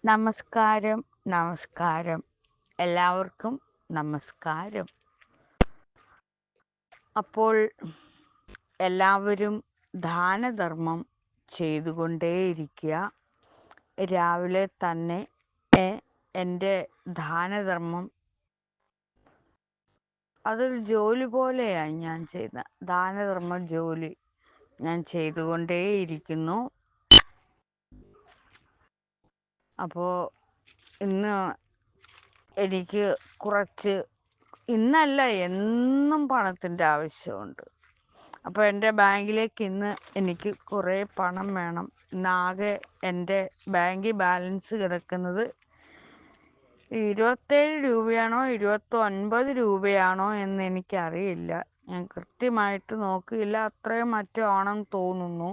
നമസ്കാരം, നമസ്കാരം. എല്ലാവർക്കും നമസ്കാരം. അപ്പോൾ എല്ലാവരും ദാനധർമ്മം ചെയ്തുകൊണ്ടേയിരിക്കുക. രാവിലെ തന്നെ എൻ്റെ ദാനധർമ്മം അതൊരു ജോലി പോലെയാണ് ഞാൻ ചെയ്യുന്ന ദാനധർമ്മ ജോലി ഞാൻ ചെയ്തുകൊണ്ടേയിരിക്കുന്നു. അപ്പോൾ ഇന്ന് എനിക്ക് ഇന്നല്ല എന്നും പണത്തിൻ്റെ ആവശ്യമുണ്ട്. അപ്പോൾ എൻ്റെ ബാങ്കിലേക്ക് ഇന്ന് എനിക്ക് കുറേ പണം വേണം. ഇന്നാകെ എൻ്റെ ബാങ്കിൽ ബാലൻസ് കിടക്കുന്നത് 27 രൂപയാണോ 29 രൂപയാണോ എന്ന് എനിക്കറിയില്ല. ഞാൻ കൃത്യമായിട്ട് നോക്കിയില്ല. അത്രയും മറ്റോ ആണെന്ന് തോന്നുന്നു.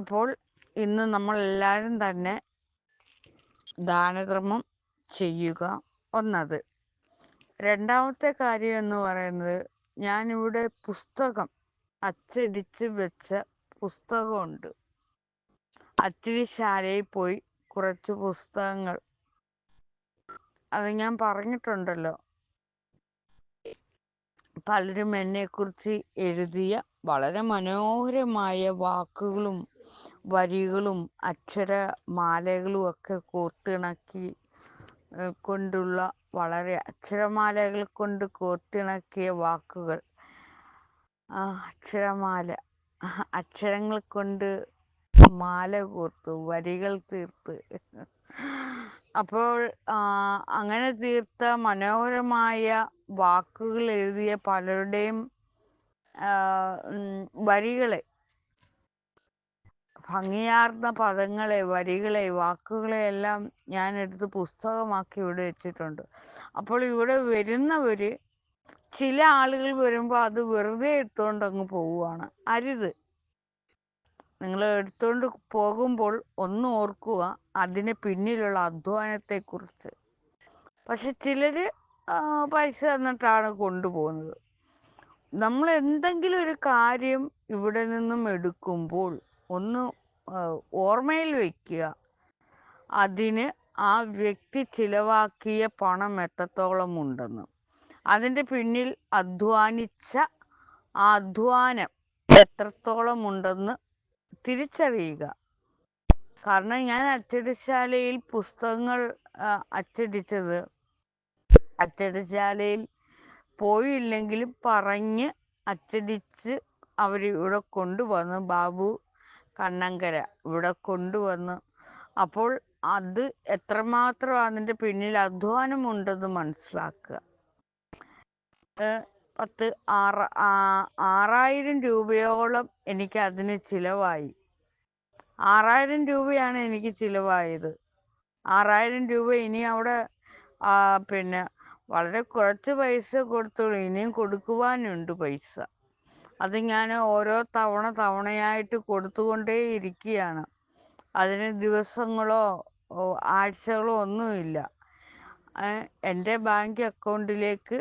അപ്പോൾ ഇന്ന് നമ്മളെല്ലാവരും തന്നെ ദാനധർമ്മം ചെയ്യുക. ഒന്നത്. രണ്ടാമത്തെ കാര്യം എന്ന് പറയുന്നത്, ഞാനിവിടെ പുസ്തകം അച്ചടിച്ച് വെച്ച പുസ്തകമുണ്ട്. അച്ചടിശാലയിൽ പോയി കുറച്ച് പുസ്തകങ്ങൾ, അത് ഞാൻ പറഞ്ഞിട്ടുണ്ടല്ലോ, പലരും എന്നെക്കുറിച്ച് എഴുതിയ വളരെ മനോഹരമായ വാക്കുകളും വരികളും അക്ഷരമാലകളും ഒക്കെ കോർത്തിണക്കി കൊണ്ടുള്ള അക്ഷരമാലകൾ കൊണ്ട് കോർത്തിണക്കിയ വാക്കുകൾ, അക്ഷരങ്ങൾ കൊണ്ട് മാല കോർത്തു, വരികൾ തീർത്ത്. അപ്പോൾ അങ്ങനെ തീർത്ത മനോഹരമായ വാക്കുകൾ എഴുതിയ പലരുടെയും വരികളെ, ഭംഗിയാർന്ന പദങ്ങളെ, വരികളെ, വാക്കുകളെ എല്ലാം ഞാൻ എടുത്ത് പുസ്തകമാക്കി ഇവിടെ വെച്ചിട്ടുണ്ട്. അപ്പോൾ ഇവിടെ വരുന്നവർ, ചില ആളുകൾ വരുമ്പോൾ അത് വെറുതെ എടുത്തുകൊണ്ട് അങ്ങ് പോവുകയാണ്. അരുത്. നിങ്ങൾ എടുത്തുകൊണ്ട് പോകുമ്പോൾ ഒന്ന് ഓർക്കുക അതിന് പിന്നിലുള്ള അധ്വാനത്തെക്കുറിച്ച്. പക്ഷെ ചിലർ പൈസ തന്നിട്ടാണ് കൊണ്ടുപോകുന്നത്. നമ്മൾ എന്തെങ്കിലും ഒരു കാര്യം ഇവിടെ നിന്നും എടുക്കുമ്പോൾ ഒന്ന് ഓർമ്മയിൽ വയ്ക്കുക, അതിന് ആ വ്യക്തി ചിലവാക്കിയ പണം എത്രത്തോളം ഉണ്ടെന്ന്. അതിൻ്റെ പിന്നിൽ അധ്വാനിച്ച ആ അധ്വാനം എത്രത്തോളം ഉണ്ടെന്ന് തിരിച്ചറിയുക. കാരണം ഞാൻ അച്ചടിശാലയിൽ പുസ്തകങ്ങൾ അച്ചടിശാലയിൽ പോയില്ലെങ്കിലും പറഞ്ഞ് അച്ചടിച്ച് അവരിവിടെ കൊണ്ടുവന്ന്, ബാബു കണ്ണങ്കര ഇവിടെ കൊണ്ടുവന്ന്, അപ്പോൾ അത് എത്രമാത്രം അതിൻ്റെ പിന്നിൽ അധ്വാനമുണ്ടെന്ന് മനസ്സിലാക്കുക. 6000 രൂപയോളം എനിക്ക് അതിന് ചിലവായി. 6000 രൂപയാണ് എനിക്ക് ചിലവായത്. 6000 രൂപ ഇനി അവിടെ പിന്നെ വളരെ കുറച്ച് പൈസ കൊടുത്തുള്ളൂ, ഇനിയും കൊടുക്കുവാനുണ്ട് പൈസ. അത് ഞാൻ ഓരോ തവണയായിട്ട് കൊടുത്തുകൊണ്ടേ ഇരിക്കുകയാണ്. അതിന് ദിവസങ്ങളോ ആഴ്ചകളോ ഒന്നുമില്ല. എൻ്റെ ബാങ്ക് അക്കൗണ്ടിലേക്ക്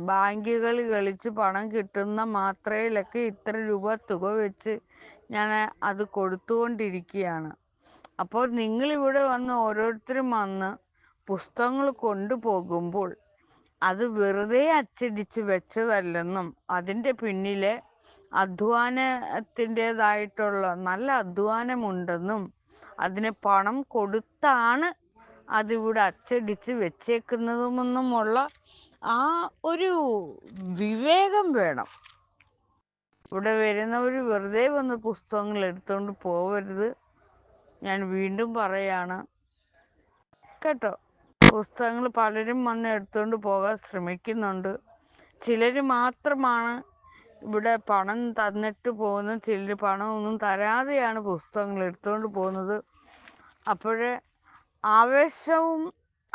ബാങ്കുകൾ കളിച്ച് പണം കിട്ടുന്ന മാത്രയിലൊക്കെ ഇത്ര രൂപ തുക വെച്ച് ഞാൻ അത് കൊടുത്തുകൊണ്ടിരിക്കുകയാണ്. അപ്പോൾ നിങ്ങളിവിടെ വന്ന് ഓരോരുത്തരും വന്ന് പുസ്തകങ്ങൾ കൊണ്ടുപോകുമ്പോൾ അത് വെറുതെ അച്ചടിച്ച് വെച്ചതല്ലെന്നും അതിൻ്റെ പിന്നിലെ അധ്വാനത്തിൻ്റേതായിട്ടുള്ള നല്ല അധ്വാനമുണ്ടെന്നും അതിന് പണം കൊടുത്താണ് അതിവിടെ അച്ചടിച്ച് വെച്ചേക്കുന്നതുമെന്നുമുള്ള ആ ഒരു വിവേകം വേണം. ഇവിടെ വരുന്നവർ വെറുതെ വന്ന് പുസ്തകങ്ങൾ എടുത്തുകൊണ്ട് പോവരുത്. ഞാൻ വീണ്ടും പറയാണ് കേട്ടോ. പുസ്തകങ്ങൾ പലരും വന്ന് എടുത്തുകൊണ്ട് പോകാൻ ശ്രമിക്കുന്നുണ്ട്. ചിലർ മാത്രമാണ് ഇവിടെ പണം തന്നിട്ട് പോകുന്നത്. ചിലർ പണമൊന്നും തരാതെയാണ് പുസ്തകങ്ങൾ എടുത്തുകൊണ്ട് പോകുന്നത്. അപ്പോഴേ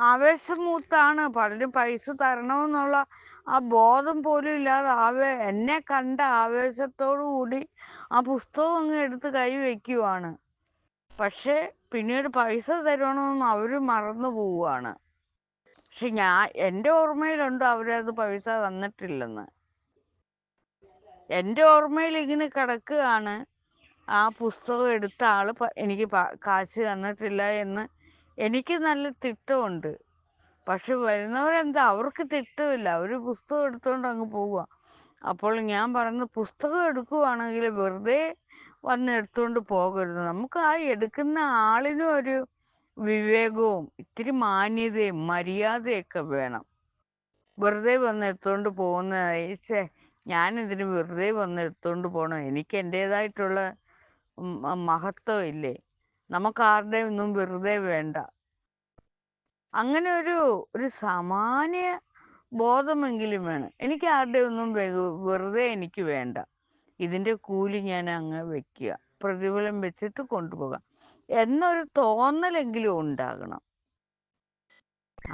ആവേശം മൂത്താണ് പലരും പൈസ തരണമെന്നുള്ള ആ ബോധം പോലും ഇല്ലാതെ എന്നെ കണ്ട ആവേശത്തോടു കൂടി ആ പുസ്തകം അങ്ങ് എടുത്ത് കൈ വയ്ക്കുവാണ്. പക്ഷേ പിന്നീട് പൈസ തരണമെന്ന് അവർ മറന്നു പോവുകയാണ്. പക്ഷെ എൻ്റെ ഓർമ്മയിലുണ്ട് അവരത് പൈസ തന്നിട്ടില്ലെന്ന്. എൻ്റെ ഓർമ്മയിൽ ഇങ്ങനെ കിടക്കുകയാണ്. ആ പുസ്തകം എടുത്ത ആൾ എനിക്ക് കാശ് തന്നിട്ടില്ല എന്ന് എനിക്ക് നല്ല തിട്ടമുണ്ട്. പക്ഷെ വരുന്നവരെന്താ, അവർക്ക് തിട്ടമില്ല, അവർ പുസ്തകം എടുത്തുകൊണ്ട് അങ്ങ് പോവുക. അപ്പോൾ ഞാൻ പറയുന്നത്, പുസ്തകം എടുക്കുവാണെങ്കിൽ വെറുതെ വന്ന് എടുത്തുകൊണ്ട് പോകരുത്. നമുക്ക് ആ എടുക്കുന്ന ആളിനും ഒരു വിവേകവും ഇത്തിരി മാന്യതയും മര്യാദയൊക്കെ വേണം. വെറുതെ വന്ന് എടുത്തുകൊണ്ട് പോകുന്ന ഞാനിതിന് വെറുതെ വന്ന് എടുത്തുകൊണ്ട് പോകണം, എനിക്ക് എൻ്റേതായിട്ടുള്ള മഹത്വം ഇല്ലേ? നമുക്കാരുടെ ഒന്നും വെറുതെ വേണ്ട. അങ്ങനെ ഒരു സാമാന്യ ബോധമെങ്കിലും വേണം. എനിക്ക് ആരുടെ ഒന്നും വെറുതെ എനിക്ക് വേണ്ട. ഇതിൻ്റെ കൂലി ഞാൻ അങ്ങ് വെക്കുക, പ്രതിഫലം വെച്ചിട്ട് കൊണ്ടുപോകാം എന്നൊരു തോന്നലെങ്കിലും ഉണ്ടാകണം.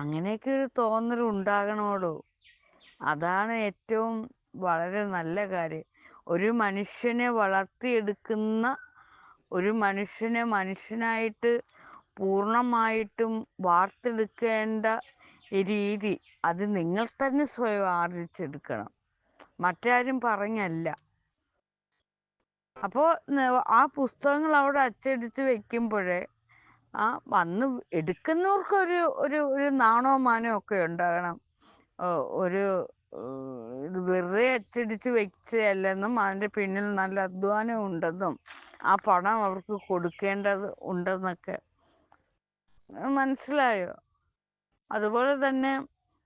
അങ്ങനെയൊക്കെ ഒരു തോന്നൽ ഉണ്ടാകണമല്ലോ. അതാണ് ഏറ്റവും വളരെ നല്ല കാര്യം. ഒരു മനുഷ്യനെ വളർത്തിയെടുക്കുന്ന, ഒരു മനുഷ്യനെ മനുഷ്യനായിട്ട് പൂർണ്ണമായിട്ടും വാർത്തെടുക്കേണ്ട രീതി അത് നിങ്ങൾ തന്നെ സ്വയം ആർജിച്ചെടുക്കണം, മറ്റാരും പറഞ്ഞല്ല. അപ്പോൾ ആ പുസ്തകങ്ങൾ അവിടെ അച്ചടിച്ച് വെക്കുമ്പോഴേ ആ വന്ന് എടുക്കുന്നവർക്കൊരു ഒരു ഒരു നാണോ മാനോ ഒക്കെ ഉണ്ടാകണം. ഒരു ഇത് വെറുതെ അച്ചടിച്ച് വെച്ചല്ലെന്നും അതിൻ്റെ പിന്നിൽ നല്ല അധ്വാനം ഉണ്ടെന്നും ആ പണം അവർക്ക് കൊടുക്കേണ്ടത് ഉണ്ടെന്നൊക്കെ മനസ്സിലായോ? അതുപോലെ തന്നെ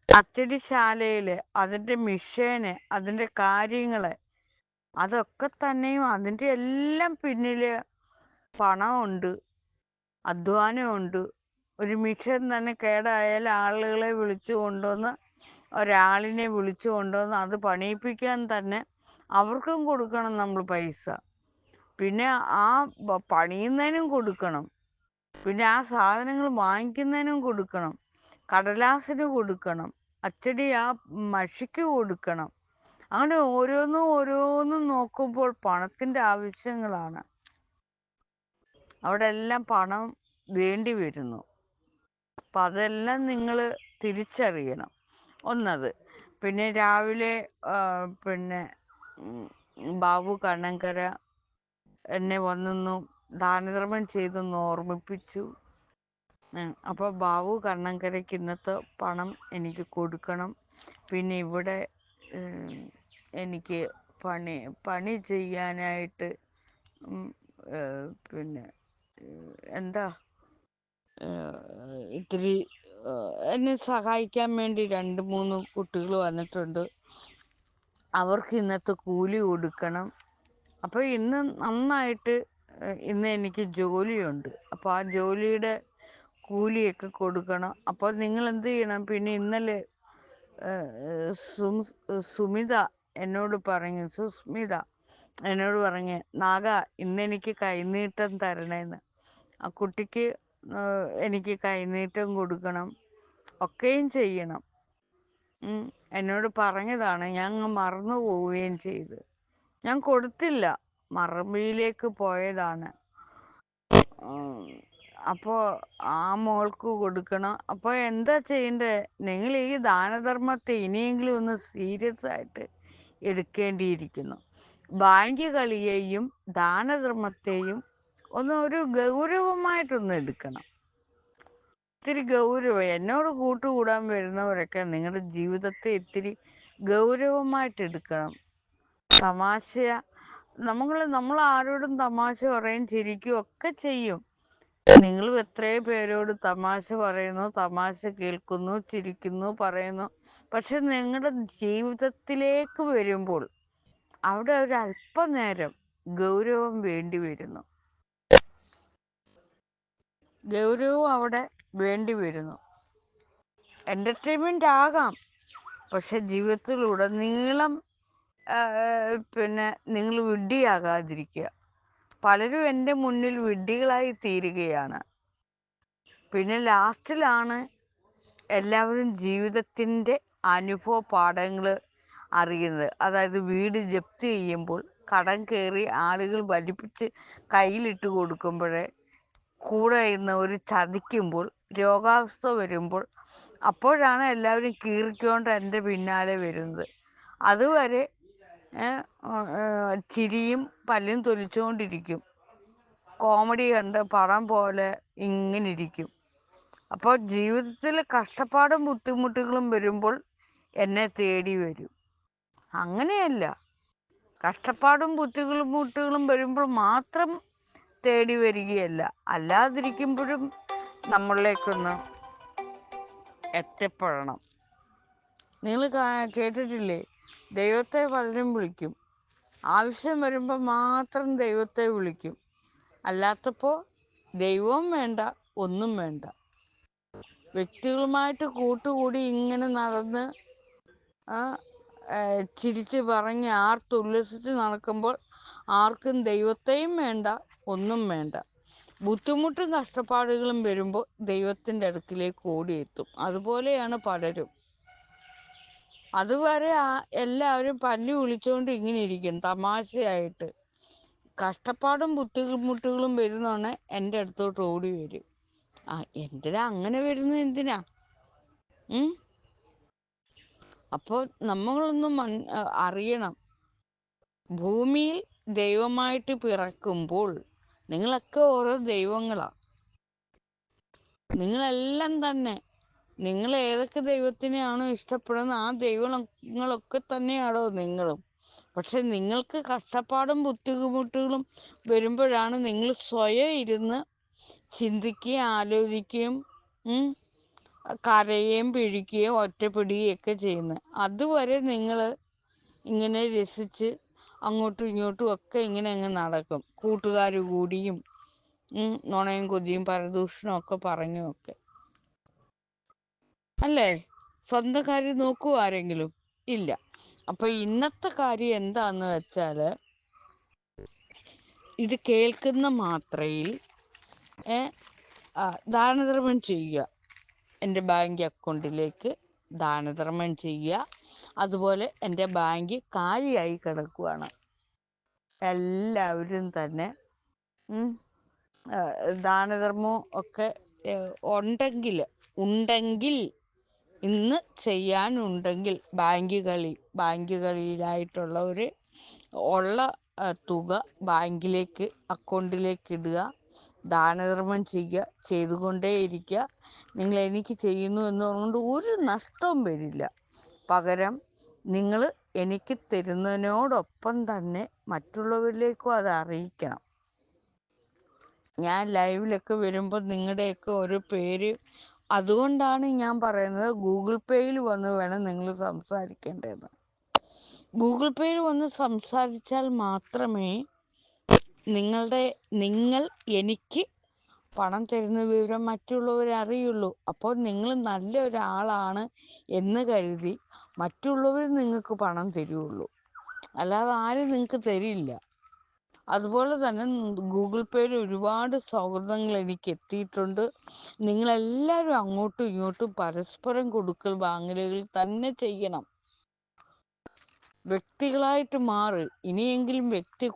അച്ചടിശാലയിൽ അതിൻ്റെ മിഷന്, അതിൻ്റെ കാര്യങ്ങൾ, അതൊക്കെ തന്നെയും അതിൻ്റെ എല്ലാം പിന്നിൽ പണമുണ്ട്, അധ്വാനമുണ്ട്. ഒരു മിഷൻ തന്നെ കേടായാൽ ആളുകളെ വിളിച്ചു കൊണ്ടുവന്ന്, ഒരാളിനെ വിളിച്ചു കൊണ്ടുവന്ന് അത് പണിയിപ്പിക്കാൻ തന്നെ അവർക്കും കൊടുക്കണം നമ്മൾ പൈസ. പിന്നെ ആ പണിയുന്നതിനും കൊടുക്കണം, പിന്നെ ആ സാധനങ്ങൾ വാങ്ങിക്കുന്നതിനും കൊടുക്കണം, കടലാസിന് കൊടുക്കണം, അച്ചടി ആ മഷിക്ക് കൊടുക്കണം. അങ്ങനെ ഓരോന്നും നോക്കുമ്പോൾ പണത്തിൻ്റെ ആവശ്യങ്ങളാണ്. അവിടെ എല്ലാം പണം വേണ്ടി വരുന്നു. അപ്പം അതെല്ലാം നിങ്ങൾ തിരിച്ചറിയണം. ഒന്നത്. പിന്നെ രാവിലെ പിന്നെ ബാബു കണ്ണങ്കര എന്നെ വന്നൊന്നു ദാനധർമ്മം ചെയ്തൊന്ന് ഓർമ്മിപ്പിച്ചു. അപ്പോൾ ബാബു കണ്ണങ്കരയ്ക്ക് ഇന്നത്തെ പണം എനിക്ക് കൊടുക്കണം. പിന്നെ ഇവിടെ എനിക്ക് പണി ചെയ്യാനായിട്ട് പിന്നെ എന്താ ഇത്തിരി എന്നെ സഹായിക്കാൻ വേണ്ടി 2-3 കുട്ടികൾ വന്നിട്ടുണ്ട്. അവർക്ക് ഇന്നത്തെ കൂലി കൊടുക്കണം. അപ്പോൾ ഇന്ന് നന്നായിട്ട് ഇന്ന് എനിക്ക് ജോലിയുണ്ട്. അപ്പോൾ ആ ജോലിയുടെ കൂലിയൊക്കെ കൊടുക്കണം. അപ്പോൾ നിങ്ങൾ എന്ത് ചെയ്യണം? പിന്നെ ഇന്നലെ സുസ്മിത എന്നോട് പറഞ്ഞ്, നാഗ ഇന്നെനിക്ക് കൈനീട്ടം തരണേന്ന്. ആ കുട്ടിക്ക് എനിക്ക് കൈനീട്ടം കൊടുക്കണം, ഒക്കെയും ചെയ്യണം. എന്നോട് പറഞ്ഞതാണ്, ഞാൻ അങ്ങ് മറന്നു പോവുകയും ചെയ്ത്. ഞാൻ കൊടുത്തില്ല, മറവിയിലേക്ക് പോയതാണ്. അപ്പോൾ ആ മോൾക്ക് കൊടുക്കണം. അപ്പോൾ എന്താ ചെയ്യേണ്ടത്? നിങ്ങൾ ഈ ദാനധർമ്മത്തെ ഇനിയെങ്കിലും ഒന്ന് സീരിയസ് ആയിട്ട് എടുക്കേണ്ടിയിരിക്കുന്നു. ബാങ്ക് കളിയെയും ദാനധർമ്മത്തെയും ഒരു ഗൗരവമായിട്ടൊന്ന് എടുക്കണം. ഇത്തിരി ഗൗരവം. എന്നോട് കൂട്ടുകൂടാൻ വരുന്നവരൊക്കെ നിങ്ങളുടെ ജീവിതത്തെ ഇത്തിരി ഗൗരവമായിട്ട് എടുക്കണം. നമ്മൾ ആരോടും തമാശ പറയും, ചിരിക്കുകയും ഒക്കെ ചെയ്യും. നിങ്ങൾ എത്രയോ പേരോട് തമാശ പറയുന്നു, തമാശ കേൾക്കുന്നു, ചിരിക്കുന്നു, പറയുന്നു. പക്ഷെ നിങ്ങളുടെ ജീവിതത്തിലേക്ക് വരുമ്പോൾ അവിടെ ഒരു അല്പനേരം ഗൗരവം വേണ്ടി വരുന്നു. ഗൗരവം അവിടെ വേണ്ടി വരുന്നു. എൻ്റർടൈൻമെൻ്റ് ആകാം, പക്ഷെ ജീവിതത്തിലുടനീളം പിന്നെ നിങ്ങൾ വിഡ്ഢിയാകാതിരിക്കുക. പലരും എൻ്റെ മുന്നിൽ വിഡ്ഢികളായി തീരുകയാണ്. പിന്നെ ലാസ്റ്റിലാണ് എല്ലാവരും ജീവിതത്തിൻ്റെ അനുഭവ പാഠങ്ങൾ അറിയുന്നത്. അതായത് വീട് ജപ്തി ചെയ്യുമ്പോൾ, കടം കയറി ആളുകൾ വലിപ്പിച്ച് കയ്യിലിട്ട് കൊടുക്കുമ്പോഴേ, കൂടെ ഇന്ന് ചതിക്കുമ്പോൾ, രോഗാവസ്ഥ വരുമ്പോൾ, അപ്പോഴാണ് എല്ലാവരും കീറിക്കൊണ്ട് എൻ്റെ പിന്നാലെ വരുന്നത്. അതുവരെ ചിരിയും പല്ലും തൊലിച്ചുകൊണ്ടിരിക്കും. കോമഡി കണ്ട് പടം പോലെ ഇങ്ങനെ ഇരിക്കും. അപ്പോൾ ജീവിതത്തിൽ കഷ്ടപ്പാടും ബുദ്ധിമുട്ടുകളും വരുമ്പോൾ എന്നെ തേടി വരും. അങ്ങനെയല്ല, കഷ്ടപ്പാടും ബുദ്ധിമുട്ടുകളും വരുമ്പോൾ മാത്രം തേടി വരികയല്ല, അല്ലാതിരിക്കുമ്പോഴും നമ്മളിലേക്കൊന്ന് എത്തിപ്പെടണം. നിങ്ങൾ കേട്ടിട്ടില്ലേ, ദൈവത്തെ പലരും വിളിക്കും, ആവശ്യം വരുമ്പോൾ മാത്രം ദൈവത്തെ വിളിക്കും, അല്ലാത്തപ്പോൾ ദൈവവും വേണ്ട, ഒന്നും വേണ്ട. വ്യക്തികളുമായിട്ട് കൂട്ടുകൂടി ഇങ്ങനെ നടന്ന് ചിരിച്ച് പറഞ്ഞ് ആർത്തുല്ലസിച്ച് നടക്കുമ്പോൾ ആർക്കും ദൈവത്തെയും വേണ്ട, ഒന്നും വേണ്ട. ബുദ്ധിമുട്ടും കഷ്ടപ്പാടുകളും വരുമ്പോൾ ദൈവത്തിൻ്റെ അടുക്കിലേക്ക് ഓടിയെത്തും. അതുപോലെയാണ് പലരും. അതുവരെ എല്ലാവരും പല്ലി വിളിച്ചുകൊണ്ട് ഇങ്ങനെ ഇരിക്കും തമാശയായിട്ട്. കഷ്ടപ്പാടും ബുദ്ധിമുട്ടുകളും വരുന്നോണ്ട് എൻ്റെ അടുത്തോട്ട് ഓടി വരും. എന്തിനാ അങ്ങനെ വരുന്നത്, എന്തിനാ? അപ്പോൾ നമ്മളൊന്നും അറിയണം, ഭൂമിയിൽ ദൈവമായിട്ട് പിറക്കുമ്പോൾ നിങ്ങളൊക്കെ ഓരോ ദൈവങ്ങളാണ്. നിങ്ങളെല്ലാം തന്നെ, നിങ്ങൾ ഏതൊക്കെ ദൈവത്തിനെയാണോ ഇഷ്ടപ്പെടുന്നത് ആ ദൈവങ്ങളൊക്കെ തന്നെയാണോ നിങ്ങളും. പക്ഷെ നിങ്ങൾക്ക് കഷ്ടപ്പാടും ബുദ്ധിമുട്ടുകളും വരുമ്പോഴാണ് നിങ്ങൾ സ്വയം ഇരുന്ന് ചിന്തിക്കുകയും ആലോചിക്കുകയും കരയുകയും പിഴിക്കുകയും ഒറ്റപ്പെടുകയൊക്കെ ചെയ്യുന്നത്. അതുവരെ നിങ്ങൾ ഇങ്ങനെ രസിച്ച് അങ്ങോട്ടും ഇങ്ങോട്ടും ഒക്കെ ഇങ്ങനെ അങ്ങ് നടക്കും, കൂട്ടുകാർ കൂടിയും നുണയും കൊതിയും പരദൂഷണവും ഒക്കെ പറഞ്ഞുമൊക്കെ. അല്ലേ? സ്വന്തം കാര്യം നോക്കുമോ ആരെങ്കിലും? ഇല്ല. അപ്പോൾ ഇന്നത്തെ കാര്യം എന്താന്ന് വെച്ചാൽ, ഇത് കേൾക്കുന്ന മാത്രയിൽ ദാനധർമ്മം ചെയ്യുക. എൻ്റെ ബാങ്ക് അക്കൗണ്ടിലേക്ക് ദാനധർമ്മം ചെയ്യുക. അതുപോലെ എൻ്റെ ബാങ്ക് കാലിയായി കിടക്കുകയാണ്. എല്ലാവരും തന്നെ ദാനധർമ്മം ഒക്കെ ഉണ്ടെങ്കിൽ ഇന്ന് ചെയ്യാനുണ്ടെങ്കിൽ ബാങ്കുകളിലായിട്ടുള്ളവർ ഉള്ള തുക ബാങ്കിലേക്ക് അക്കൗണ്ടിലേക്ക് ഇടുക, ദാനധർമ്മം ചെയ്യുക, ചെയ്തുകൊണ്ടേയിരിക്കുക. നിങ്ങൾ എനിക്ക് ചെയ്യുന്നു എന്ന് പറഞ്ഞുകൊണ്ട് ഒരു നഷ്ടവും വരില്ല. പകരം നിങ്ങൾ എനിക്ക് തരുന്നതിനോടൊപ്പം തന്നെ മറ്റുള്ളവരിലേക്കും അത് അറിയിക്കണം. ഞാൻ ലൈവിലൊക്കെ വരുമ്പോൾ നിങ്ങളുടെയൊക്കെ ഒരു പേര്, അതുകൊണ്ടാണ് ഞാൻ പറയുന്നത് ഗൂഗിൾ പേയിൽ വന്ന് വേണം നിങ്ങൾ സംസാരിക്കേണ്ടത്. ഗൂഗിൾ പേയിൽ വന്ന് സംസാരിച്ചാൽ മാത്രമേ നിങ്ങൾ എനിക്ക് പണം തരുന്ന വിവരം മറ്റുള്ളവരെ അറിയുള്ളൂ. അപ്പോൾ നിങ്ങൾ നല്ല ഒരാളാണ് എന്ന് കരുതി മറ്റുള്ളവർ നിങ്ങൾക്ക് പണം തരുള്ളൂ, അല്ലാതെ ആരും നിങ്ങൾക്ക് തരില്ല. അതുപോലെ തന്നെ ഗൂഗിൾ പേയിൽ ഒരുപാട് സൗഹൃദങ്ങൾ എനിക്ക് എത്തിയിട്ടുണ്ട്. നിങ്ങളെല്ലാവരും അങ്ങോട്ടും ഇങ്ങോട്ടും പരസ്പരം കൊടുക്കൽ വാങ്ങലുകൾ തന്നെ ചെയ്യണം. വ്യക്തികളായിട്ട് മാറ്. ഇനിയെങ്കിലും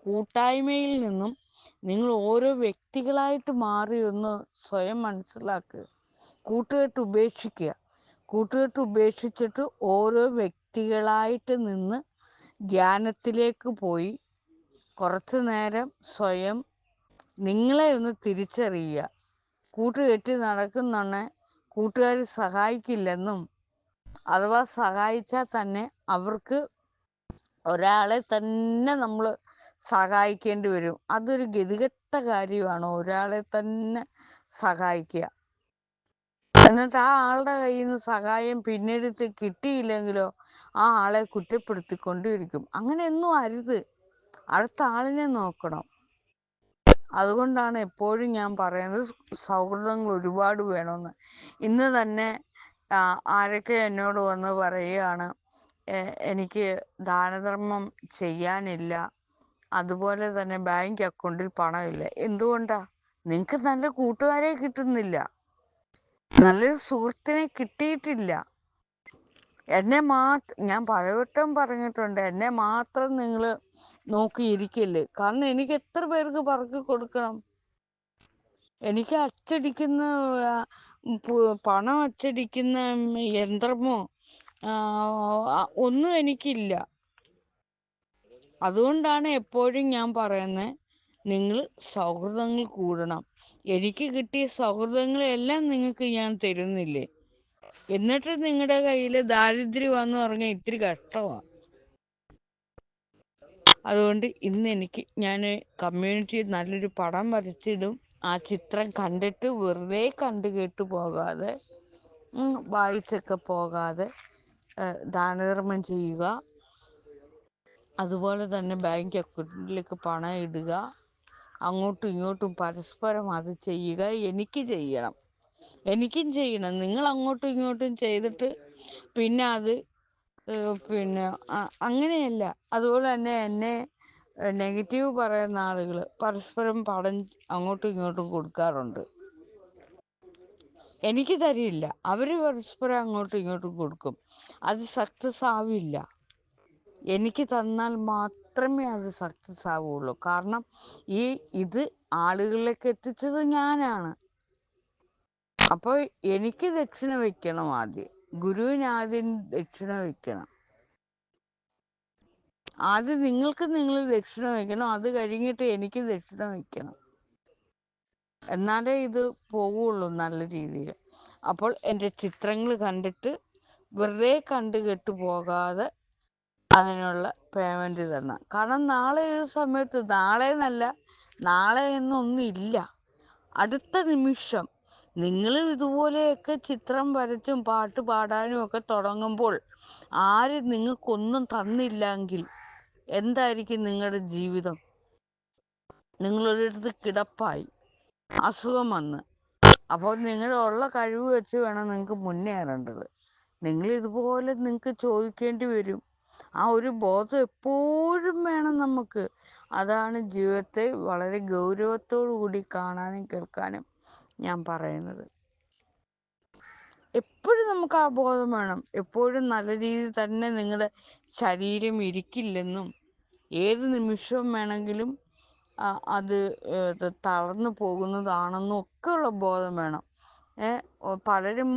കൂട്ടായ്മയിൽ നിന്നും നിങ്ങൾ ഓരോ വ്യക്തികളായിട്ട് മാറി ഒന്ന് സ്വയം മനസ്സിലാക്കുക. കൂട്ടുകെട്ട് ഉപേക്ഷിക്കുക. കൂട്ടുകെട്ട് ഉപേക്ഷിച്ചിട്ട് ഓരോ വ്യക്തികളായിട്ട് നിന്ന് ധ്യാനത്തിലേക്ക് പോയി കുറച്ച് നേരം സ്വയം നിങ്ങളെ ഒന്ന് തിരിച്ചറിയുക. കൂട്ടുകെട്ടി നടക്കുന്നുണ്ടെ കൂട്ടുകാർ സഹായിക്കില്ലെന്നും, അഥവാ സഹായിച്ചാൽ തന്നെ അവർക്ക് ഒരാളെ തന്നെ നമ്മൾ സഹായിക്കേണ്ടി വരും. അതൊരു ഗതികെട്ട കാര്യമാണ്, ഒരാളെ തന്നെ സഹായിക്കുക. എന്നിട്ട് ആ ആളുടെ കയ്യിൽ നിന്ന് സഹായം പിന്നീട് കിട്ടിയില്ലെങ്കിലോ ആ ആളെ കുറ്റപ്പെടുത്തിക്കൊണ്ടിരിക്കും. അങ്ങനെയൊന്നും അരുത്. അടുത്ത ആളിനെ നോക്കണം. അതുകൊണ്ടാണ് എപ്പോഴും ഞാൻ പറയുന്നത് സൗഹൃദങ്ങൾ ഒരുപാട് വേണമെന്ന്. ഇന്ന് തന്നെ ആരൊക്കെ എന്നോട് വന്ന് പറയുകയാണ്, എനിക്ക് ദാനധർമ്മം ചെയ്യാനില്ല, അതുപോലെ തന്നെ ബാങ്ക് അക്കൗണ്ടിൽ പണമില്ല. എന്തുകൊണ്ടാ? നിങ്ങൾക്ക് നല്ല കൂട്ടുകാരെ കിട്ടുന്നില്ല, നല്ലൊരു സുഹൃത്തിനെ കിട്ടിയിട്ടില്ല. ഞാൻ പലവട്ടം പറഞ്ഞിട്ടുണ്ട്, എന്നെ മാത്രം നിങ്ങൾ നോക്കിയിരിക്കില്ലേ. കാരണം എനിക്ക് എത്ര പേർക്ക് പറക്കി കൊടുക്കണം? എനിക്ക് അച്ചടിക്കുന്ന പണം അച്ചടിക്കുന്ന യന്ത്രമോ ഒന്നും എനിക്കില്ല. അതുകൊണ്ടാണ് എപ്പോഴും ഞാൻ പറയുന്നത്, നിങ്ങൾ സൗഹൃദങ്ങൾ കൂടണം. എനിക്ക് കിട്ടിയ സൗഹൃദങ്ങളെല്ലാം നിങ്ങൾക്ക് ഞാൻ തരുന്നില്ലേ? എന്നിട്ട് നിങ്ങളുടെ കയ്യിൽ ദാരിദ്ര്യം വന്നു പറഞ്ഞാൽ ഇത്തിരി കഷ്ടമാണ്. അതുകൊണ്ട് ഞാൻ കമ്മ്യൂണിറ്റി നല്ലൊരു പടം വരച്ചിടും. ആ ചിത്രം കണ്ടിട്ട് വെറുതെ കണ്ടു കേട്ട് പോകാതെ, വായിച്ചൊക്കെ പോകാതെ ദാനധർമ്മം ചെയ്യുക. അതുപോലെ തന്നെ ബാങ്ക് അക്കൗണ്ടിലേക്ക് പണം ഇടുക. അങ്ങോട്ടും ഇങ്ങോട്ടും പരസ്പരം അത് ചെയ്യുക. എനിക്കും ചെയ്യണം. നിങ്ങൾ അങ്ങോട്ടും ഇങ്ങോട്ടും ചെയ്തിട്ട് പിന്നെ അത് പിന്നെ അങ്ങനെയല്ല. അതുപോലെ തന്നെ എന്നെ നെഗറ്റീവ് പറയുന്ന ആളുകൾ പരസ്പരം പണം അങ്ങോട്ടും ഇങ്ങോട്ടും കൊടുക്കാറുണ്ട്. എനിക്ക് തരില്ല, അവർ പരസ്പരം അങ്ങോട്ടും ഇങ്ങോട്ടും കൊടുക്കും. അത് സക്സസ് ആവില്ല. എനിക്ക് തന്നാൽ മാത്രമേ അത് സക്സസ് ആവുകയുള്ളൂ. കാരണം ഇത് ആളുകളിലേക്ക് എത്തിച്ചത് ഞാനാണ്. അപ്പോൾ എനിക്ക് ദക്ഷിണ വയ്ക്കണം. ആദ്യം ഗുരുവിന് ആദ്യം ദക്ഷിണ വയ്ക്കണം. ആദ്യം നിങ്ങൾക്ക് നിങ്ങൾ ദക്ഷിണ വയ്ക്കണം. അത് കഴിഞ്ഞിട്ട് എനിക്ക് ദക്ഷിണ വയ്ക്കണം. എന്നാലേ ഇത് പോവുള്ളൂ നല്ല രീതിയിൽ. അപ്പോൾ എൻ്റെ ചിത്രങ്ങൾ കണ്ടിട്ട് വെറുതെ കണ്ടു കെട്ടു പോകാതെ അതിനുള്ള പേയ്മെൻറ്റ് തരണം. കാരണം നാളെ ഒരു സമയത്ത്, നാളെ എന്നൊന്നില്ല, അടുത്ത നിമിഷം നിങ്ങൾ ഇതുപോലെയൊക്കെ ചിത്രം വരച്ചും പാട്ട് പാടാനും ഒക്കെ തുടങ്ങുമ്പോൾ ആരും നിങ്ങൾക്കൊന്നും തന്നില്ലെങ്കിൽ എന്തായിരിക്കും നിങ്ങളുടെ ജീവിതം? നിങ്ങളൊരിടത്ത് കിടപ്പായി, അസുഖം വന്ന്, അപ്പോൾ നിങ്ങളുള്ള കഴിവ് വെച്ച് വേണം നിങ്ങൾക്ക് മുന്നേറേണ്ടത്. ഇതുപോലെ നിങ്ങൾക്ക് ചോദിക്കേണ്ടി വരും. ആ ഒരു ബോധം എപ്പോഴും വേണം നമുക്ക്. അതാണ് ജീവിതത്തെ വളരെ ഗൗരവത്തോടു കൂടി കാണാനും കേൾക്കാനും ഞാൻ പറയുന്നത്. എപ്പോഴും നമുക്ക് ആ ബോധം വേണം. എപ്പോഴും നല്ല രീതിയിൽ തന്നെ നിങ്ങളുടെ ശരീരം ഇരിക്കില്ലെന്നും ഏത് നിമിഷവും വേണമെങ്കിലും അത് തളർന്നു പോകുന്നതാണെന്നും ഒക്കെയുള്ള ബോധം വേണം. പലരും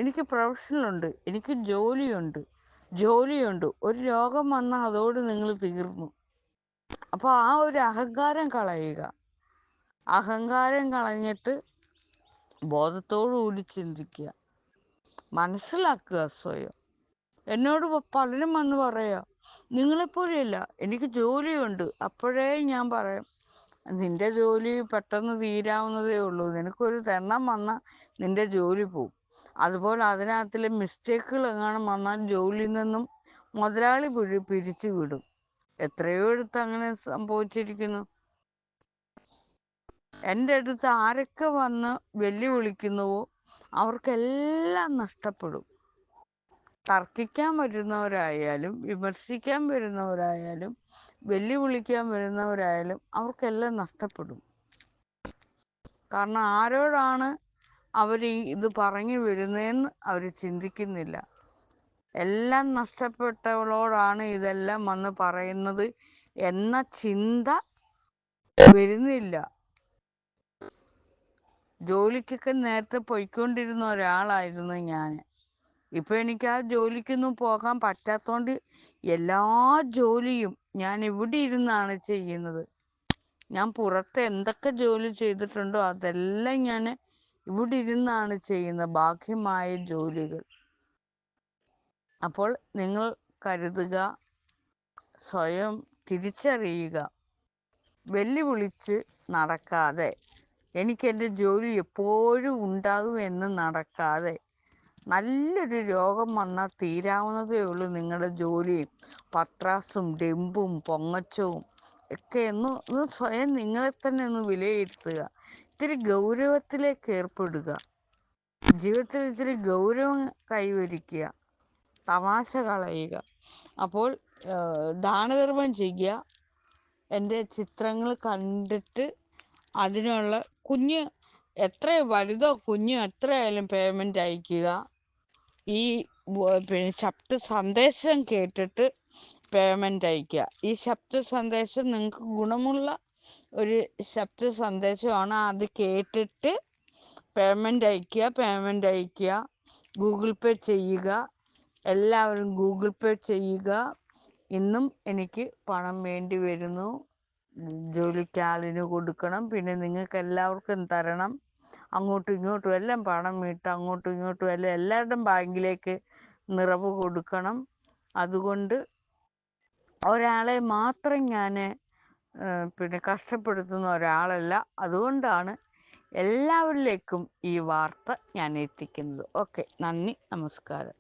എനിക്ക് പ്രൊഫഷനുണ്ട്, എനിക്ക് ജോലിയുണ്ട്. ഒരു രോഗം വന്നാൽ അതോട് നിങ്ങൾ തീർന്നു. അപ്പോൾ ആ ഒരു അഹങ്കാരം കളയുക. അഹങ്കാരം കളഞ്ഞിട്ട് ബോധത്തോടു കൂടി ചിന്തിക്കുക, മനസ്സിലാക്കുക സ്വയം. എന്നോട് പലരും വന്ന് പറയുക, നിങ്ങളെപ്പോലെയല്ല, എനിക്ക് ജോലിയുണ്ട്. അപ്പോഴേ ഞാൻ പറയാം, നിൻ്റെ ജോലി പെട്ടെന്ന് തീരാവുന്നതേ ഉള്ളൂ. നിനക്കൊരു തെണ്ണം വന്നാൽ നിൻ്റെ ജോലി പോവും. അതുപോലെ അതിനകത്തിലെ മിസ്റ്റേക്കുകൾ എങ്ങാനും വന്നാൽ ജോലിയിൽ നിന്നും മുതലാളി പിരിച്ചു വിടും. എത്രയോ അടുത്ത് അങ്ങനെ സംഭവിച്ചിരിക്കുന്നു. എൻ്റെ അടുത്ത് ആരൊക്കെ വന്ന് വെല്ലുവിളിക്കുന്നുവോ അവർക്കെല്ലാം നഷ്ടപ്പെടും. തർക്കിക്കാൻ വരുന്നവരായാലും, വിമർശിക്കാൻ വരുന്നവരായാലും, വെല്ലുവിളിക്കാൻ വരുന്നവരായാലും അവർക്കെല്ലാം നഷ്ടപ്പെടും. കാരണം ആരോടാണ് അവർ ഇത് പറഞ്ഞു വരുന്നതെന്ന് അവർ ചിന്തിക്കുന്നില്ല. എല്ലാം നഷ്ടപ്പെട്ടവളോടാണ് ഇതെല്ലാം വന്ന് പറയുന്നത് എന്ന ചിന്ത വരുന്നില്ല. ജോലിക്കൊക്കെ നേരത്തെ പോയിക്കൊണ്ടിരുന്ന ഒരാളായിരുന്നു ഞാൻ. ഇപ്പം എനിക്ക് ആ ജോലിക്കൊന്നും പോകാൻ പറ്റാത്തതുകൊണ്ട് എല്ലാ ജോലിയും ഞാൻ ഇവിടെ ഇരുന്നാണ് ചെയ്യുന്നത്. ഞാൻ പുറത്ത് എന്തൊക്കെ ജോലി ചെയ്തിട്ടുണ്ടോ അതെല്ലാം ഞാൻ ഇവിടെ ഇരുന്നാണ് ചെയ്യുന്നത്, ബാഹ്യമായ ജോലികൾ. അപ്പോൾ നിങ്ങൾ കരുതുക, സ്വയം തിരിച്ചറിയുക, വെല്ലുവിളിച്ച് നടക്കാതെ, എനിക്കെൻ്റെ ജോലി എപ്പോഴും ഉണ്ടാകും എന്ന് നടക്കാതെ, നല്ലൊരു രോഗം വന്നാൽ തീരാവുന്നതേ ഉള്ളൂ നിങ്ങളുടെ ജോലിയും. പത്രാസും ഡെമ്പും പൊങ്ങച്ചവും ഒക്കെ ഒന്ന് സ്വയം നിങ്ങളെ തന്നെ ഒന്ന് വിലയിരുത്തുക. ഇത്തിരി ഗൗരവത്തിലേക്ക് ഏർപ്പെടുക. ജീവിതത്തിൽ ഇത്തിരി ഗൗരവം കൈവരിക്കുക, തമാശ കളയുക. അപ്പോൾ ദാനധർമ്മം ചെയ്യുക. എൻ്റെ ചിത്രങ്ങൾ കണ്ടിട്ട് അതിനുള്ള എത്ര വലുതോ കുഞ്ഞോ എത്രയായാലും പേയ്മെൻ്റ് അയയ്ക്കുക. ഈ പിന്നെ ശബ്ദ സന്ദേശം കേട്ടിട്ട് പേയ്മെൻ്റ് അയയ്ക്കുക. ഈ ശബ്ദ സന്ദേശം നിങ്ങൾക്ക് ഗുണമുള്ള ഒരു ശബ്ദ സന്ദേശമാണ്. അത് കേട്ടിട്ട് പേയ്മെൻ്റ് അയയ്ക്കുക. ഗൂഗിൾ പേ ചെയ്യുക. എല്ലാവരും ഗൂഗിൾ പേ ചെയ്യുക. ഇന്നും എനിക്ക് പണം വേണ്ടി വരുന്നു. ജോലിക്ക് ആളിന് കൊടുക്കണം, പിന്നെ നിങ്ങൾക്ക് എല്ലാവർക്കും തരണം, അങ്ങോട്ടും ഇങ്ങോട്ടും എല്ലാം പണം ഇട്ട് അങ്ങോട്ടും ഇങ്ങോട്ടും എല്ലാം എല്ലാവരുടെയും ബാങ്കിലേക്ക് നിറവ് കൊടുക്കണം. അതുകൊണ്ട് ഒരാളെ മാത്രം ഞാൻ പിന്നെ കഷ്ടപ്പെടുത്തുന്ന ഒരാളല്ല. അതുകൊണ്ടാണ് എല്ലാവരിലേക്കും ഈ വാർത്ത ഞാൻ എത്തിക്കുന്നത്. ഓക്കെ, നന്ദി, നമസ്കാരം.